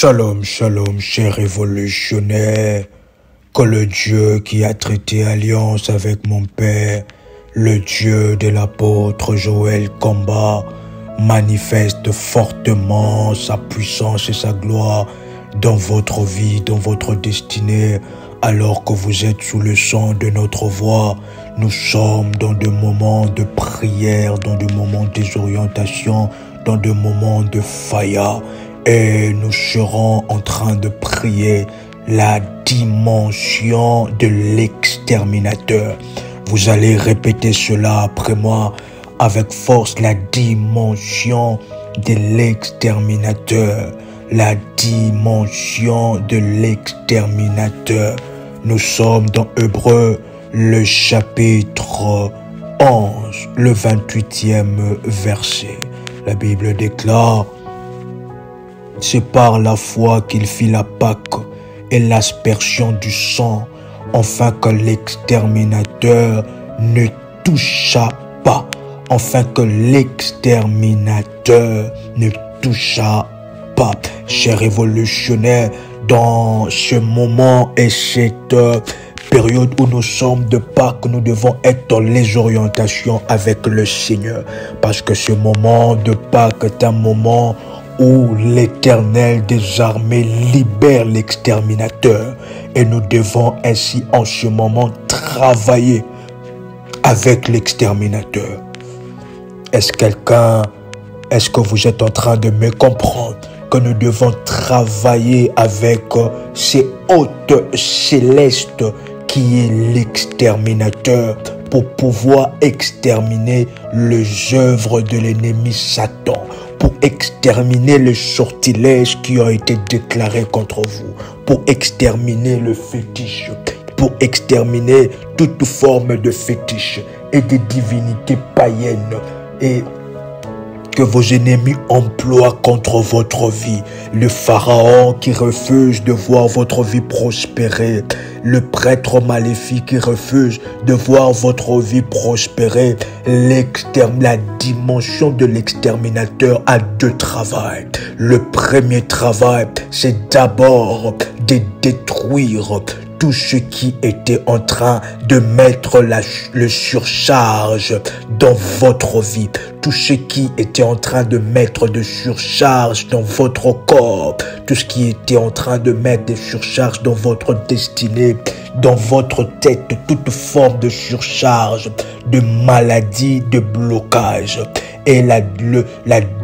Shalom, shalom, chers révolutionnaires. Que le Dieu qui a traité alliance avec mon Père, le Dieu de l'apôtre Joël Komba, manifeste fortement sa puissance et sa gloire dans votre vie, dans votre destinée, alors que vous êtes sous le son de notre voix. Nous sommes dans des moments de prière, dans des moments de désorientation, dans des moments de faya. Et nous serons en train de prier la dimension de l'exterminateur. Vous allez répéter cela après moi avec force, la dimension de l'exterminateur. La dimension de l'exterminateur. Nous sommes dans Hébreux, le chapitre 11, le 28e verset. La Bible déclare: c'est par la foi qu'il fit la Pâque et l'aspersion du sang, afin que l'exterminateur ne toucha pas. Afin que l'exterminateur ne toucha pas. Chers révolutionnaires, dans ce moment et cette période où nous sommes de Pâques, nous devons être dans les orientations avec le Seigneur. Parce que ce moment de Pâques est un moment où l'Éternel des armées libère l'exterminateur. Et nous devons ainsi en ce moment travailler avec l'exterminateur. Est-ce que vous êtes en train de me comprendre que nous devons travailler avec ces hôtes célestes qui est l'exterminateur pour pouvoir exterminer les œuvres de l'ennemi Satan, pour exterminer les sortilèges qui ont été déclarés contre vous, pour exterminer le fétiche, pour exterminer toute forme de fétiche et de divinités païennes et que vos ennemis emploient contre votre vie. Le pharaon qui refuse de voir votre vie prospérer. Le prêtre maléfique qui refuse de voir votre vie prospérer. La dimension de l'exterminateur a deux travails. Le premier travail, c'est d'abord de détruire tout ce qui était en train de mettre le surcharge dans votre vie. Tout ce qui était en train de mettre de surcharge dans votre corps. Tout ce qui était en train de mettre des surcharges dans votre destinée, dans votre tête. Toute forme de surcharge, de maladie, de blocage. Et la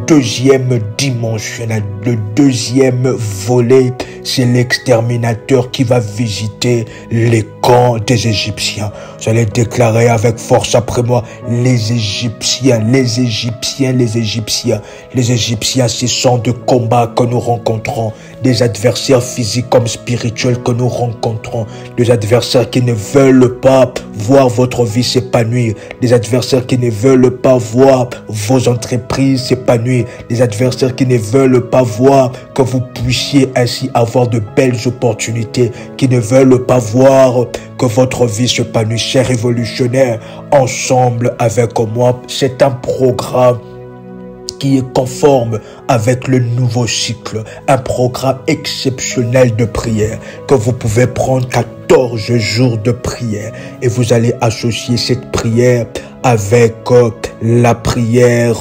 deuxième dimension, le deuxième volet, c'est l'exterminateur qui va visiter les camps des Égyptiens. Vous allez déclarer avec force après moi: les Égyptiens, les Égyptiens, les Égyptiens. Les Égyptiens, ce sont des combats que nous rencontrons, des adversaires physiques comme spirituels que nous rencontrons, des adversaires qui ne veulent pas voir votre vie s'épanouir, des adversaires qui ne veulent pas voir vos entreprises s'épanouir, des adversaires qui ne veulent pas voir que vous puissiez ainsi avoir de belles opportunités, qui ne veulent pas voir que votre vie s'épanouisse. Chers révolutionnaires, ensemble avec moi, c'est un programme qui est conforme avec le nouveau cycle, un programme exceptionnel de prière que vous pouvez prendre 14 jours de prière et vous allez associer cette prière avec la prière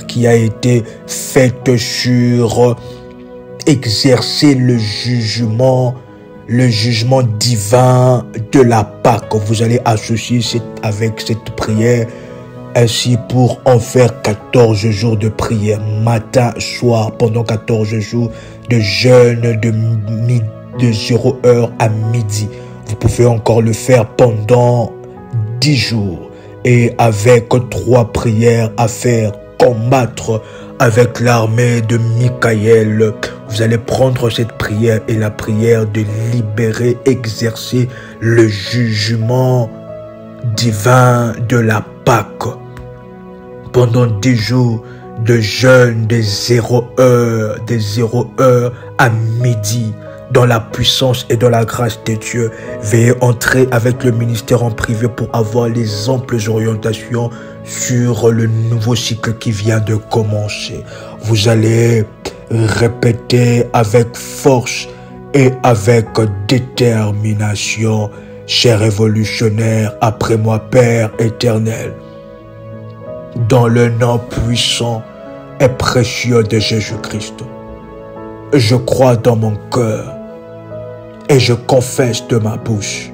qui a été faite sur exercer le jugement divin de la Pâque. Vous allez associer avec cette prière ainsi pour en faire 14 jours de prière, matin, soir, pendant 14 jours de jeûne de 0 heure à midi. Vous pouvez encore le faire pendant 10 jours et avec 3 prières à faire, combattre avec l'armée de Michael. Vous allez prendre cette prière et la prière de libérer, exercer le jugement divin de la Pâque. Pendant 10 jours de jeûne de 0 heure à midi, dans la puissance et dans la grâce de Dieu. Veuillez entrer avec le ministère en privé pour avoir les amples orientations sur le nouveau cycle qui vient de commencer. Vous allez répétez avec force et avec détermination, cher révolutionnaire, après moi, Père éternel, dans le nom puissant et précieux de Jésus-Christ. Je crois dans mon cœur et je confesse de ma bouche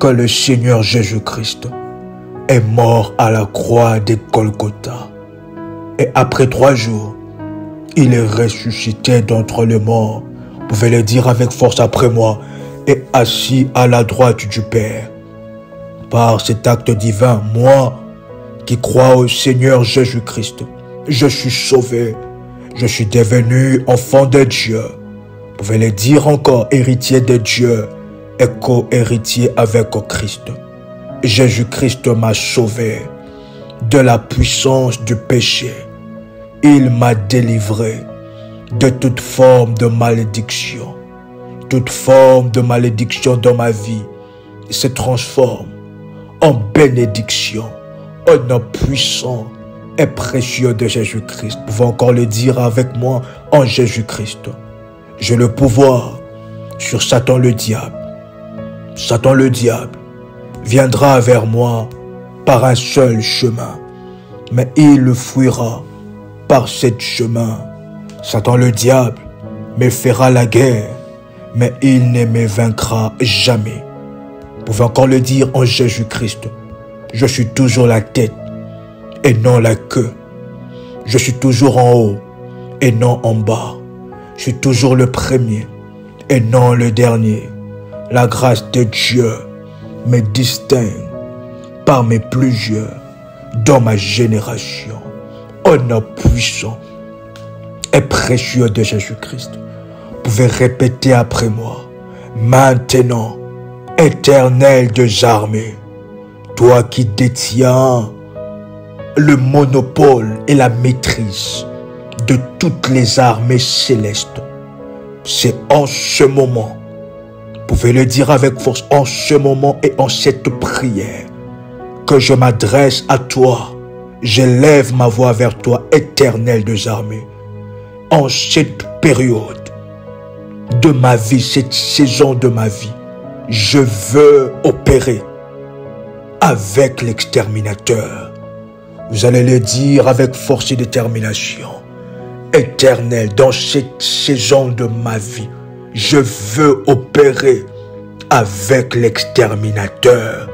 que le Seigneur Jésus-Christ est mort à la croix de Golgotha. Et après 3 jours, il est ressuscité d'entre les morts. Vous pouvez le dire avec force après moi. Et assis à la droite du Père. Par cet acte divin, moi qui crois au Seigneur Jésus-Christ, je suis sauvé. Je suis devenu enfant de Dieu. Vous pouvez le dire encore, héritier de Dieu et co-héritier avec Christ. Jésus-Christ m'a sauvé de la puissance du péché. Il m'a délivré de toute forme de malédiction. Toute forme de malédiction dans ma vie se transforme en bénédiction au nom puissant et précieux de Jésus-Christ. Vous pouvez encore le dire avec moi en Jésus-Christ. J'ai le pouvoir sur Satan le diable. Satan le diable viendra vers moi par un seul chemin, mais il fuira par ce chemin. Satan le diable me fera la guerre, mais il ne me vaincra jamais. Vous pouvez encore le dire en Jésus-Christ. Je suis toujours la tête et non la queue. Je suis toujours en haut et non en bas. Je suis toujours le premier et non le dernier. La grâce de Dieu me distingue parmi plusieurs dans ma génération. Au nom puissant et précieux de Jésus-Christ. Vous pouvez répéter après moi. Maintenant, Éternel des armées, toi qui détiens le monopole et la maîtrise de toutes les armées célestes, c'est en ce moment, vous pouvez le dire avec force, en ce moment et en cette prière, que je m'adresse à toi, j'élève ma voix vers toi, Éternel des armées. En cette période de ma vie, cette saison de ma vie, je veux opérer avec l'exterminateur. Vous allez le dire avec force et détermination. Éternel, dans cette saison de ma vie, je veux opérer avec l'exterminateur.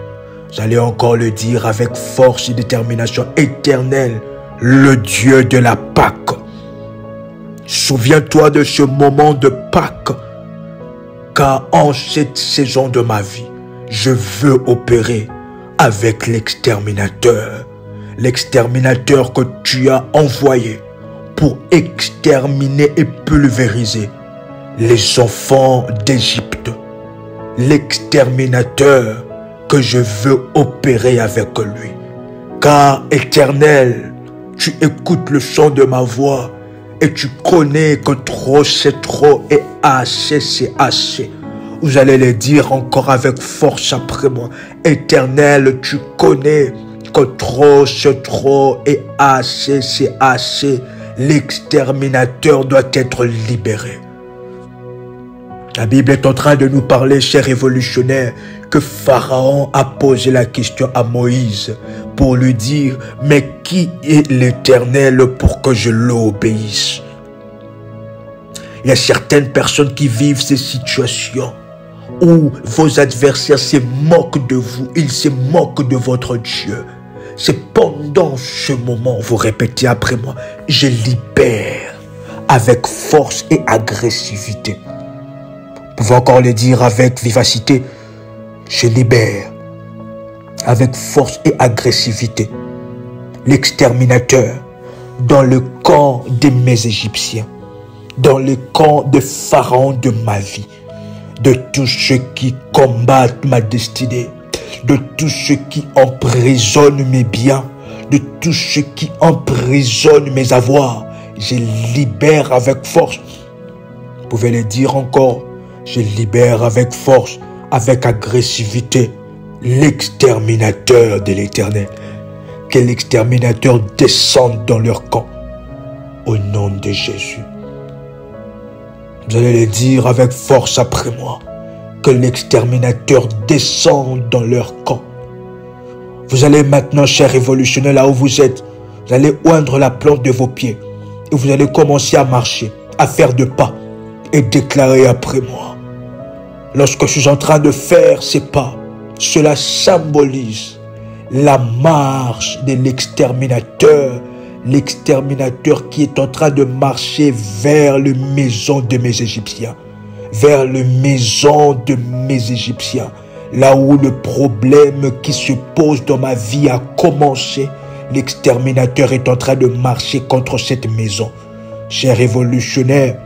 Vous allez encore le dire avec force et détermination. Éternel, le Dieu de la Pâque. Souviens-toi de ce moment de Pâques, car en cette saison de ma vie, je veux opérer avec l'exterminateur. L'exterminateur que tu as envoyé pour exterminer et pulvériser les enfants d'Égypte. L'exterminateur que je veux opérer avec lui. Car, Éternel, tu écoutes le son de ma voix et tu connais que trop c'est trop et assez c'est assez. Vous allez le dire encore avec force après moi. Éternel, tu connais que trop c'est trop et assez c'est assez. L'exterminateur doit être libéré. La Bible est en train de nous parler, chers révolutionnaires, que Pharaon a posé la question à Moïse pour lui dire « Mais qui est l'Éternel pour que je l'obéisse ?» Il y a certaines personnes qui vivent ces situations où vos adversaires se moquent de vous, ils se moquent de votre Dieu. C'est pendant ce moment, vous répétez après moi, je libère avec force et agressivité. Vous pouvez encore le dire avec vivacité, je libère avec force et agressivité l'exterminateur dans le camp de mes Égyptiens, dans le camp de Pharaon de ma vie, de tous ceux qui combattent ma destinée, de tous ceux qui emprisonnent mes biens, de tous ceux qui emprisonnent mes avoirs. Je libère avec force. Vous pouvez le dire encore, je libère avec force, avec agressivité, l'exterminateur de l'Éternel. Que l'exterminateur descende dans leur camp. Au nom de Jésus. Vous allez le dire avec force après moi. Que l'exterminateur descende dans leur camp. Vous allez maintenant, chers révolutionnaires, là où vous êtes, vous allez oindre la plante de vos pieds. Et vous allez commencer à marcher, à faire de pas. Et déclarer après moi. Lorsque je suis en train de faire ces pas, cela symbolise la marche de l'exterminateur. L'exterminateur qui est en train de marcher vers la maison de mes Égyptiens. Vers la maison de mes Égyptiens. Là où le problème qui se pose dans ma vie a commencé, l'exterminateur est en train de marcher contre cette maison. Chers révolutionnaires,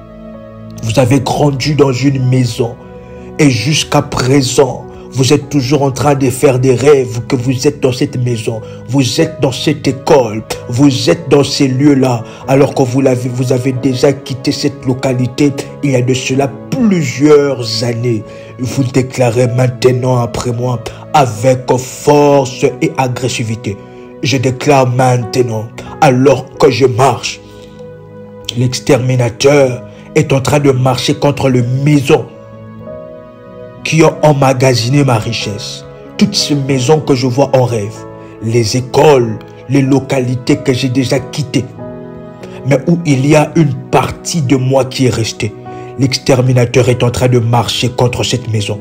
vous avez grandi dans une maison et jusqu'à présent, vous êtes toujours en train de faire des rêves que vous êtes dans cette maison, vous êtes dans cette école, vous êtes dans ces lieux-là, alors que vous avez déjà quitté cette localité il y a de cela plusieurs années. Vous déclarez maintenant après moi avec force et agressivité. Je déclare maintenant, alors que je marche, l'exterminateur est en train de marcher contre les maisons qui ont emmagasiné ma richesse. Toutes ces maisons que je vois en rêve, les écoles, les localités que j'ai déjà quittées, mais où il y a une partie de moi qui est restée. L'exterminateur est en train de marcher contre cette maison,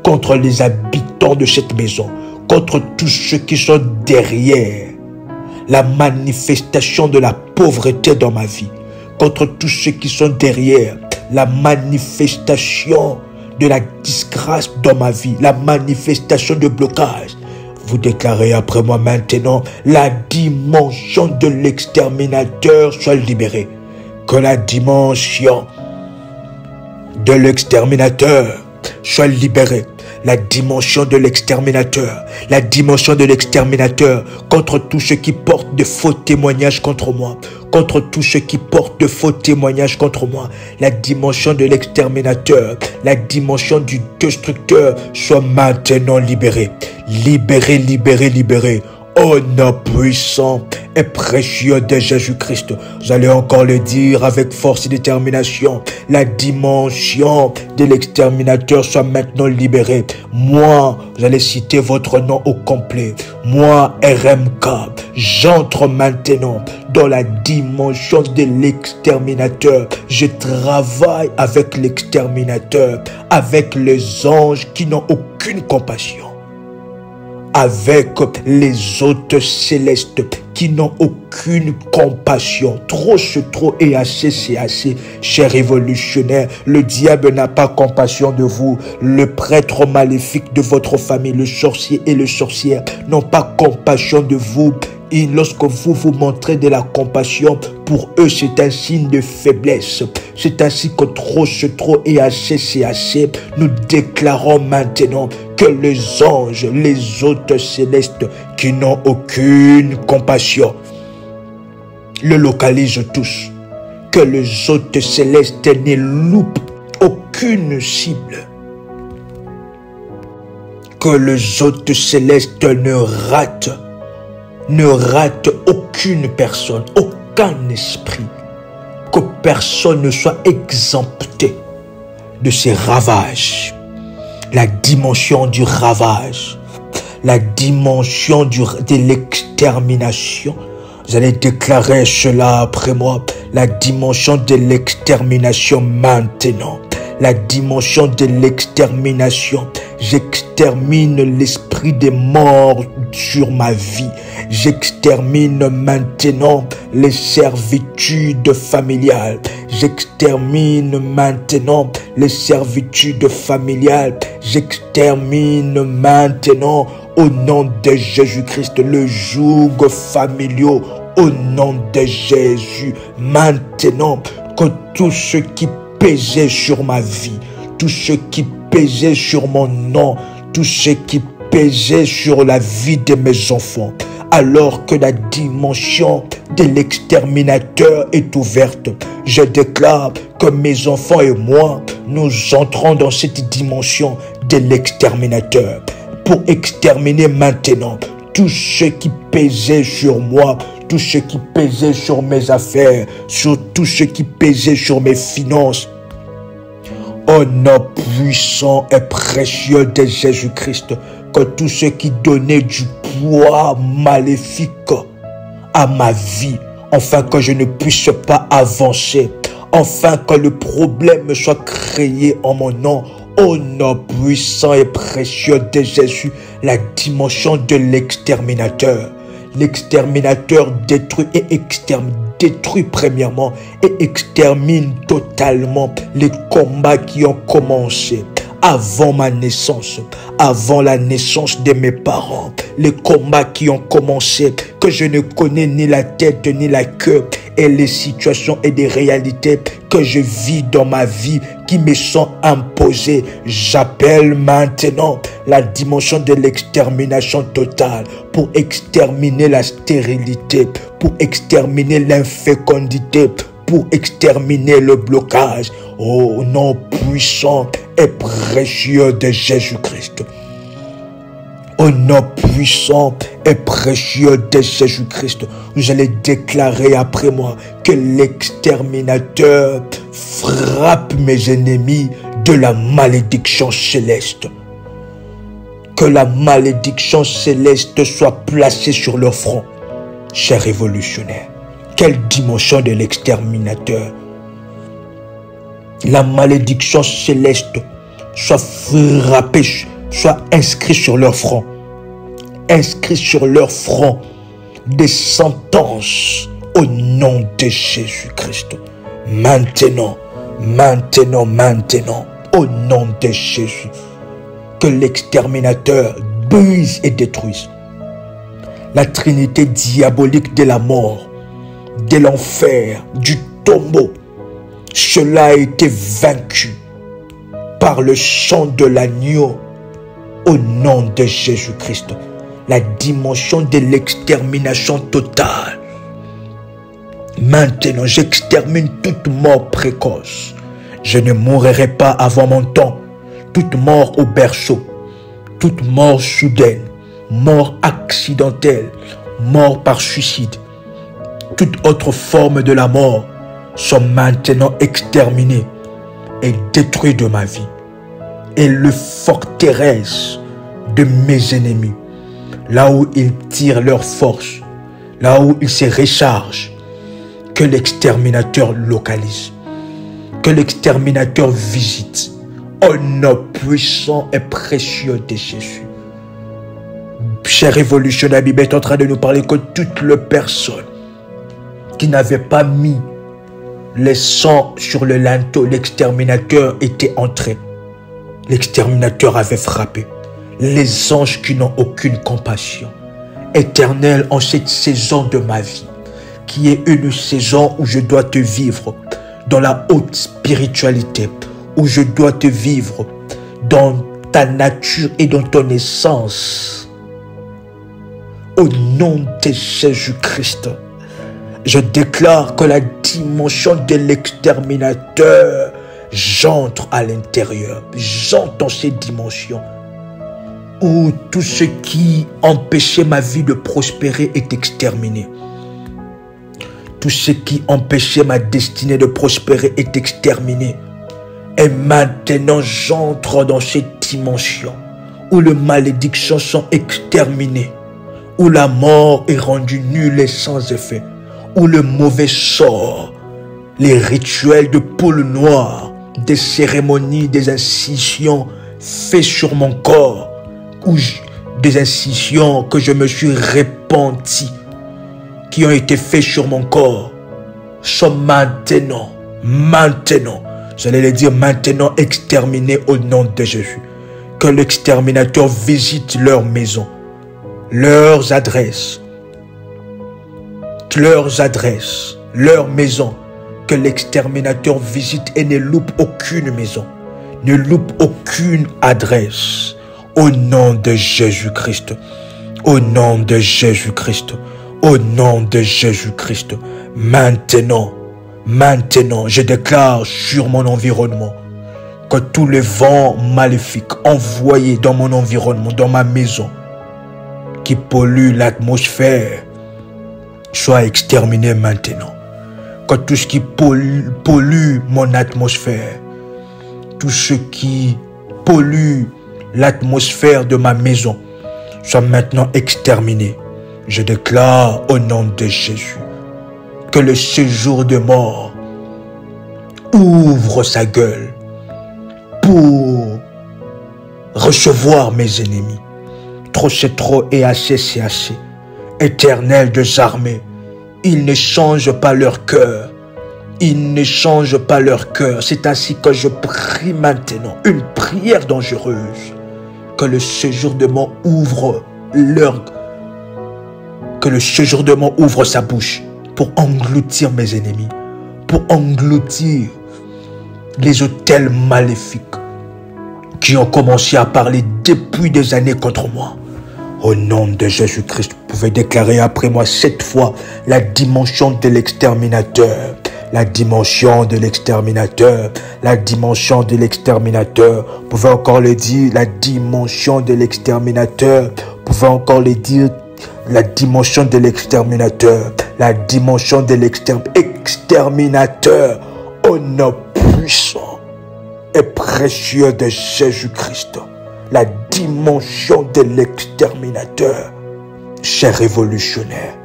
contre les habitants de cette maison, contre tous ceux qui sont derrière la manifestation de la pauvreté dans ma vie, contre tous ceux qui sont derrière la manifestation de la disgrâce dans ma vie, la manifestation de blocage. Vous déclarez après moi maintenant, la dimension de l'exterminateur soit libérée. Que la dimension de l'exterminateur soit libérée. La dimension de l'exterminateur, la dimension de l'exterminateur contre tous ceux qui portent de faux témoignages contre moi, contre tous ceux qui portent de faux témoignages contre moi. La dimension de l'exterminateur, la dimension du destructeur soit maintenant libérée. Libérée, libérée, libérée. Au nom puissant et précieux de Jésus-Christ, vous allez encore le dire avec force et détermination. La dimension de l'exterminateur soit maintenant libérée. Moi, vous allez citer votre nom au complet. Moi, RMK, j'entre maintenant dans la dimension de l'exterminateur. Je travaille avec l'exterminateur, avec les anges qui n'ont aucune compassion, avec les hôtes célestes qui n'ont aucune compassion. Trop c'est trop et assez c'est assez. Chers révolutionnaires, le diable n'a pas compassion de vous. Le prêtre maléfique de votre famille, le sorcier et le sorcière n'ont pas compassion de vous. Et lorsque vous vous montrez de la compassion, pour eux c'est un signe de faiblesse. C'est ainsi que trop c'est trop et assez c'est assez. Nous déclarons maintenant que les anges, les hôtes célestes qui n'ont aucune compassion, le localisent tous. Que les hôtes célestes ne loupent aucune cible. Que les hôtes célestes ne ratent aucune personne, aucun esprit. Que personne ne soit exempté de ces ravages. La dimension du ravage, la dimension de l'extermination. Vous allez déclarer cela après moi. La dimension de l'extermination maintenant. La dimension de l'extermination. J'extermine l'esprit des morts sur ma vie. J'extermine maintenant les servitudes familiales. J'extermine maintenant les servitudes familiales. J'extermine maintenant au nom de Jésus-Christ le joug familial. Au nom de Jésus, maintenant que tout ce qui pesait sur ma vie, tout ce qui pesait sur mon nom, tout ce qui pesait sur la vie de mes enfants, alors que la dimension de l'exterminateur est ouverte, je déclare que mes enfants et moi, nous entrons dans cette dimension de l'exterminateur pour exterminer maintenant tout ce qui pesait sur moi, tout ce qui pesait sur mes affaires, sur tout ce qui pesait sur mes finances. Au nom puissant et précieux de Jésus-Christ, que tout ce qui donnait du poids maléfique à ma vie, afin que je ne puisse pas avancer, afin que le problème soit créé en mon nom, au nom puissant et précieux de Jésus, la dimension de l'exterminateur. L'exterminateur détruit et extermine. Détruit premièrement et extermine totalement les combats qui ont commencé avant ma naissance, avant la naissance de mes parents, les combats qui ont commencé, que je ne connais ni la tête ni la queue, et les situations et des réalités que je vis dans ma vie qui me sont imposées. J'appelle maintenant la dimension de l'extermination totale pour exterminer la stérilité, pour exterminer l'infécondité, pour exterminer le blocage. Au nom puissant et précieux de Jésus-Christ. Au nom puissant et précieux de Jésus-Christ, vous allez déclarer après moi que l'exterminateur frappe mes ennemis de la malédiction céleste. Que la malédiction céleste soit placée sur leur front. Chers révolutionnaires, quelle dimension de l'exterminateur! La malédiction céleste soit frappée, soit inscrite sur leur front. Inscrit sur leur front des sentences au nom de Jésus-Christ. Maintenant, au nom de Jésus, que l'exterminateur brise et détruise la trinité diabolique de la mort, de l'enfer, du tombeau. Cela a été vaincu par le sang de l'agneau au nom de Jésus-Christ. La dimension de l'extermination totale. Maintenant, j'extermine toute mort précoce. Je ne mourrai pas avant mon temps. Toute mort au berceau, toute mort soudaine, mort accidentelle, mort par suicide, toute autre forme de la mort sont maintenant exterminées et détruites de ma vie. Et le forteresse de mes ennemis, là où ils tirent leur force, là où ils se rechargent, que l'exterminateur localise, que l'exterminateur visite, au nom puissant et précieux de Jésus. Cher révolutionnaire, la Bible est en train de nous parler que toutes les personnes qui n'avaient pas mis le sang sur le linteau, l'exterminateur était entré. L'exterminateur avait frappé. Les anges qui n'ont aucune compassion. Éternel, en cette saison de ma vie, qui est une saison où je dois te vivre dans la haute spiritualité, où je dois te vivre dans ta nature et dans ton essence. Au nom de Jésus-Christ, je déclare que la dimension de l'exterminateur, j'entre à l'intérieur, j'entre dans cette dimension où tout ce qui empêchait ma vie de prospérer est exterminé. Tout ce qui empêchait ma destinée de prospérer est exterminé. Et maintenant, j'entre dans cette dimension où les malédictions sont exterminées, où la mort est rendue nulle et sans effet, où le mauvais sort, les rituels de poule noire, des cérémonies, des incisions faites sur mon corps, ou des incisions que je me suis repenti, qui ont été faites sur mon corps, sont maintenant, j'allais le dire maintenant, exterminés au nom de Jésus. Que l'exterminateur visite leurs maisons, leurs adresses, leurs maisons. Que l'exterminateur visite et ne loupe aucune maison, ne loupe aucune adresse. Au nom de Jésus-Christ, au nom de Jésus-Christ, au nom de Jésus-Christ. Maintenant, je déclare sur mon environnement que tous les vents maléfiques envoyés dans mon environnement, dans ma maison, qui polluent l'atmosphère, soient exterminés maintenant. Que tout ce qui pollue mon atmosphère, tout ce qui pollue l'atmosphère de ma maison soit maintenant exterminé. Je déclare au nom de Jésus que le séjour de mort ouvre sa gueule pour recevoir mes ennemis. Trop c'est trop et assez c'est assez. Éternel des armées, ils ne changent pas leur cœur. Ils ne changent pas leur cœur. C'est ainsi que je prie maintenant une prière dangereuse. Que le séjour de mort ouvre sa bouche pour engloutir mes ennemis, pour engloutir les autels maléfiques qui ont commencé à parler depuis des années contre moi. Au nom de Jésus-Christ, vous pouvez déclarer après moi 7 fois la dimension de l'exterminateur. La dimension de l'exterminateur, la dimension de l'exterminateur. Vous pouvez encore le dire, la dimension de l'exterminateur. Vous pouvez encore le dire, la dimension de l'exterminateur, la dimension de l'exterminateur. Au nom puissant et précieux de Jésus-Christ, la dimension de l'exterminateur, cher révolutionnaire.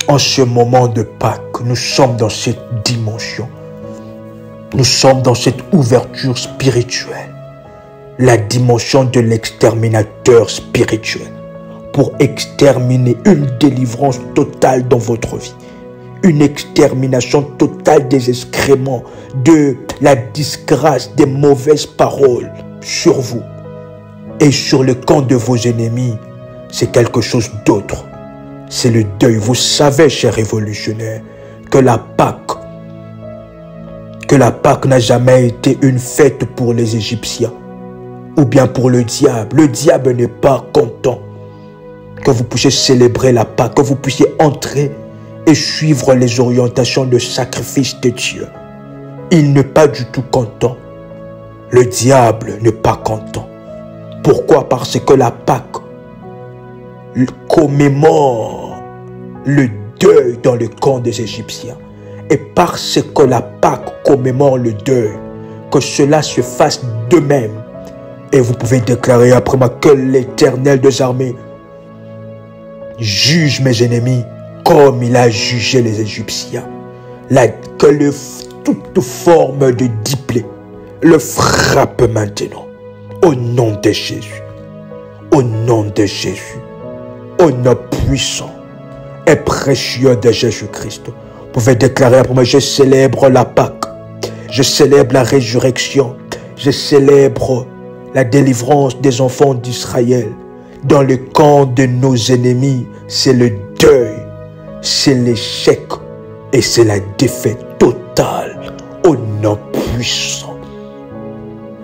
En ce moment de Pâques, nous sommes dans cette dimension. Nous sommes dans cette ouverture spirituelle. La dimension de l'exterminateur spirituel. Pour exterminer une délivrance totale dans votre vie. Une extermination totale des excréments, de la disgrâce, des mauvaises paroles sur vous. Et sur le camp de vos ennemis, c'est quelque chose d'autre. C'est le deuil. Vous savez, chers révolutionnaires, que la Pâque n'a jamais été une fête pour les Égyptiens ou bien pour le diable. Le diable n'est pas content que vous puissiez célébrer la Pâque, que vous puissiez entrer et suivre les orientations de sacrifice de Dieu. Il n'est pas du tout content. Le diable n'est pas content. Pourquoi? Parce que la Pâque commémore le deuil dans le camp des Égyptiens. Et parce que la Pâque commémore le deuil, que cela se fasse de même. Et vous pouvez déclarer après moi que l'Éternel des armées juge mes ennemis comme il a jugé les Égyptiens. Que toute forme de diplôme le frappe maintenant. Au nom de Jésus. Au nom de Jésus. Au nom puissant et précieux de Jésus-Christ. Vous pouvez déclarer pour moi, je célèbre la Pâque. Je célèbre la résurrection. Je célèbre la délivrance des enfants d'Israël. Dans le camp de nos ennemis, c'est le deuil, c'est l'échec et c'est la défaite totale. Au nom puissant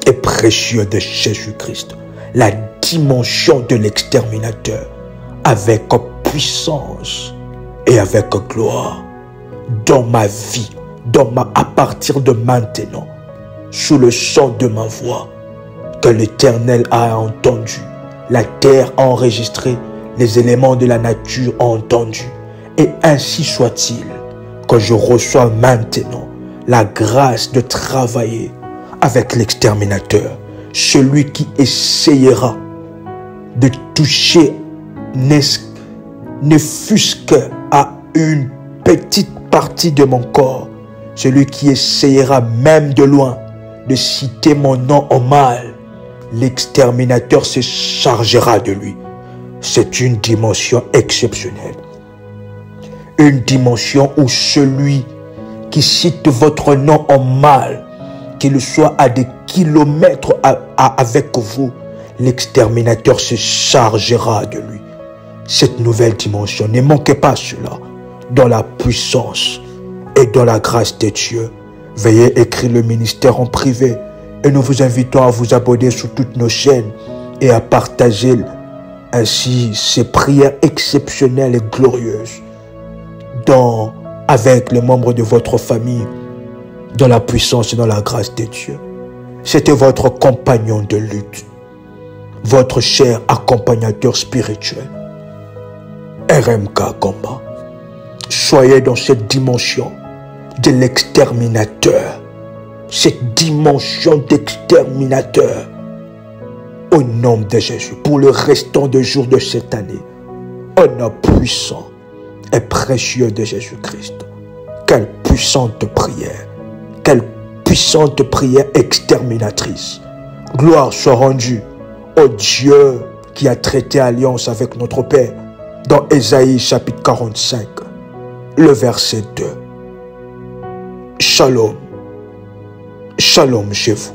et précieux de Jésus-Christ. La dimension de l'exterminateur avec puissance et avec gloire dans ma vie, à partir de maintenant, sous le son de ma voix, que l'Éternel a entendu, la terre a enregistré, les éléments de la nature ont entendu, et ainsi soit-il, que je reçois maintenant la grâce de travailler avec l'exterminateur, celui qui essayera de toucher ne fût-ce qu'à une petite partie de mon corps, celui qui essayera même de loin de citer mon nom en mal, l'exterminateur se chargera de lui. C'est une dimension exceptionnelle. Une dimension où celui qui cite votre nom en mal, qu'il soit à des kilomètres avec vous, l'exterminateur se chargera de lui. Cette nouvelle dimension, ne manquez pas cela, dans la puissance et dans la grâce de Dieu. Veuillez écrire le ministère en privé et nous vous invitons à vous abonner sur toutes nos chaînes et à partager ainsi ces prières exceptionnelles et glorieuses avec les membres de votre famille, dans la puissance et dans la grâce de Dieu. C'était votre compagnon de lutte, votre cher accompagnateur spirituel, RMK Combat. Soyez dans cette dimension de l'exterminateur cette dimension d'exterminateur. Au nom de Jésus, pour le restant des jours de cette année, au nom puissant et précieux de Jésus-Christ. Quelle puissante prière, quelle puissante prière exterminatrice. Gloire soit rendue au Dieu qui a traité alliance avec notre Père dans Ésaïe chapitre 45, le verset 2. Shalom, shalom chez vous.